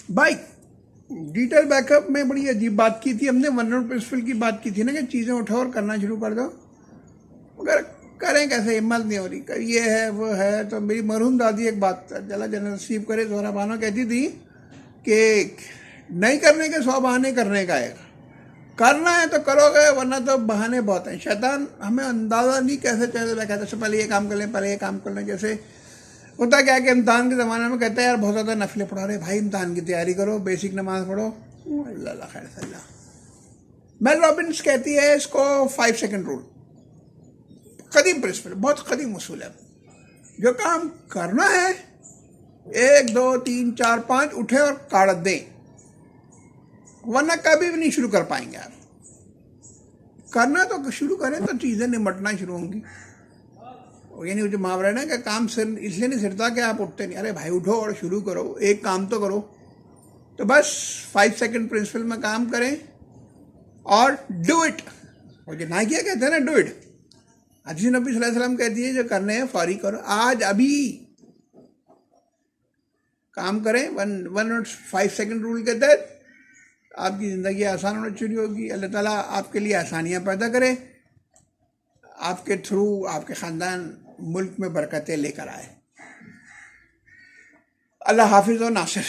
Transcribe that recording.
भाई detail backup में बड़ी अजीब बात की थी हमने, 1 प्रिंसिपल की बात की थी ना कि चीज़ें उठाओ और करना शुरू कर दो, मगर करें कैसे, हिम्मत नहीं हो रही। ये है वो है। तो मेरी मरहूम दादी एक बात जला जन नसीब करे जोहरा बानो कहती थी कि नहीं करने के 100 बहाने करने का है, करना है तो करोगे वरना तो बहाने बहुत हैं। शैतान हमें अंदाज़ा नहीं कैसे कहता है पहले ये काम कर लें, पहले ये काम कर लें। जैसे होता क्या है कि इम्तहान के ज़माने में कहते हैं यार बहुत ज़्यादा नफिले पढ़ा रहे भाई, इम्तहान की तैयारी करो, बेसिक नमाज पढ़ो, अल्लाह खैर सल्ला। मेल रॉबिन्स कहती है इसको 5 सेकंड रूल। कदीम प्रिंसिपल, बहुत कदीम उसूल है। जो काम करना है 1 2 3 4 5 उठे और काट दें, वरना कभी भी नहीं शुरू कर पाएंगे आप। करना तो शुरू करें तो चीज़ें निमटना शुरू होंगी। यानी वो जो मुहावरा है ना कि काम सिर इसलिए नहीं सिरता कि आप उठते नहीं। अरे भाई उठो और शुरू करो, एक काम तो करो। तो बस 5 सेकंड प्रिंसिपल में काम करें और डू इट। और जो ना किया कहते हैं ना डू इट। हदीस नबी सल्लल्लाहु अलैहि वसल्लम कहती है जो करने हैं फौरी करो, आज अभी काम करें। 1 सेकंड रूल के तहत आपकी ज़िंदगी आसान होना शुरू होगी। अल्लाह ताला आपके लिए आसानियाँ पैदा करे, आपके थ्रू आपके ख़ानदान मुल्क में बरकतें लेकर आए। अल्लाह हाफिज़ व नासिर।